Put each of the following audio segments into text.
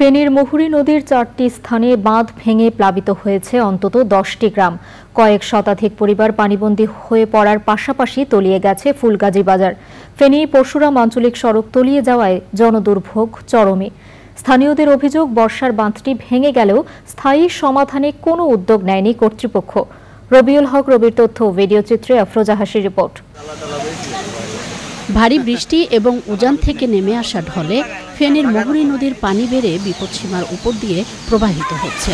ফেনীর মুহুরী নদীর 4টি স্থানে বাঁধ ভেঙে প্লাবিত হয়েছে অন্তত 10টি গ্রাম। কয়েক শতাধিক পরিবার পানিবন্দী হয়ে পড়ার পাশাপাশি তলিয়ে গেছে ফুলগাজী বাজার। ফেনী পরশুরাম আঞ্চলিক সড়ক তলিয়ে যাওয়ায় জনদুর্ভোগ চরমে। স্থানীয়দের অভিযোগ, বর্ষার বাঁধটি ভেঙে গেলেও স্থায়ী সমাধানে কোনো উদ্যোগ নেয়নি কর্তৃপক্ষ। রবিউল হক রবির তথ্য, ভিডিও চিত্রে আফরোজা হাসির রিপোর্ট। ভারী বৃষ্টি এবং উজান থেকে নেমে আসা ঢলে ফেনীর মুহুরী নদীর পানি বেড়ে বিপদসীমার উপর দিয়ে প্রবাহিত হচ্ছে।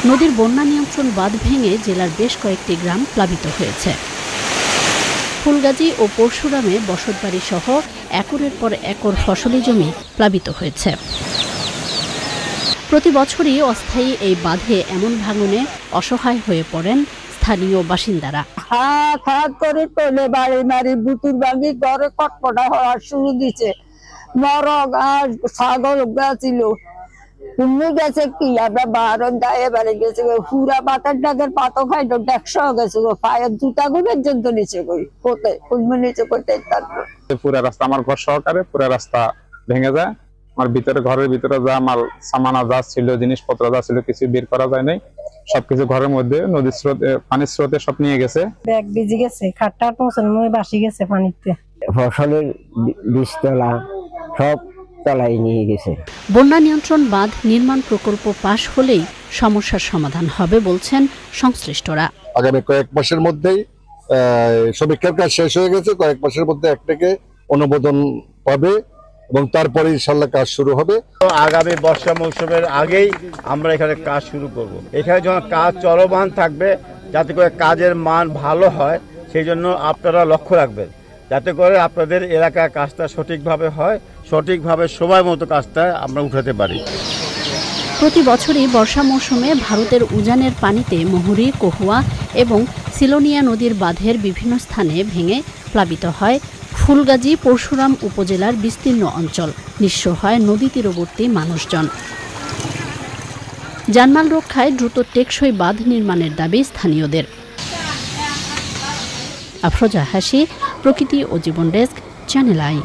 নদীর বন্যা নিয়ন্ত্রণ বাঁধ ভেঙে জেলার বেশ কয়েকটি গ্রাম প্লাবিত হয়েছে। ফুলগাজী ও পরশুরামে বসতবাড়ি সহ একরের পর একর ফসলি জমি প্লাবিত হয়েছে। প্রতি বছরই অস্থায়ী এই বাঁধে এমন ভাঙনে অসহায় হয়ে পড়েন স্থানীয় বাসিন্দারা। হাত করে তোলে বাড়ি মারি বুতুর ভাঙি ঘরে কটপটা হওয়ার শুরু দিচ্ছে। মরগ আর ছাগল গাছিল কুমড়ে গেছে কি আমরা বারো দায়ে বাড়ি গেছে পুরা পাতার ডাকের পাতো খাই তো 100 গেছে গো। পায়ের জুতা গুলো পর্যন্ত নিচে করি কোথায় কুমড়ে নিচে কোথায় থাকবো। পুরা রাস্তা আমার ঘর সহকারে পুরা রাস্তা ভেঙে যায়। আমার ভিতরে ঘরের ভিতরে যা মাল সামানা যা ছিল, জিনিসপত্র যা ছিল, কিছু বের করা যায় নাই। সবকিছু ঘরের মধ্যে নদীর স্রোতে, পানির স্রোতে সব নিয়ে গেছে। ব্যাগ ভিজে গেছে, খাটটা পৌঁছানো বাসি গেছে পানিতে। ফসলের বীজতলা সব তলায় নিয়ে গেছে। বন্যা নিয়ন্ত্রণ বাঁধ নির্মাণ প্রকল্প পাশ হলেই সমস্যার সমাধান হবে বলছেন সংশ্লিষ্টরা। আগামী কয়েক মাসের মধ্যেই সমীক্ষার কাজ শেষ হয়ে গেছে। কয়েক মাসের মধ্যে একটাকে অনুমোদন পাবে এবং তারপরে ইনশাল্লাহ কাজ শুরু হবে। আগামী বর্ষা মৌসুমের আগেই আমরা এখানে কাজ শুরু করব। এখানে যখন কাজ চলমান থাকবে, যাতে করে কাজের মান ভালো হয়, সেই জন্য আপনারা লক্ষ্য রাখবেন, যাতে করে আপনাদের এলাকার কাজটা সঠিকভাবে হয়, সঠিকভাবে সময় মতো কাজটা আমরা উঠাতে পারি। প্রতি বছরই বর্ষা মৌসুমে ভারতের উজানের পানিতে মুহুরী, কহুয়া এবং সিলোনিয়া নদীর বাঁধের বিভিন্ন স্থানে ভেঙে প্লাবিত হয় ফুলগাজী পরশুরাম উপজেলার বিস্তীর্ণ অঞ্চল। নিঃস্ব হয় নদী তীরবর্তী মানুষজন। জানমাল রক্ষায় দ্রুত টেকসই বাঁধ নির্মাণের দাবি স্থানীয়দের। আফরোজা হাসি, প্রকৃতি ও জীবন ডেস্ক, চ্যানেল আই।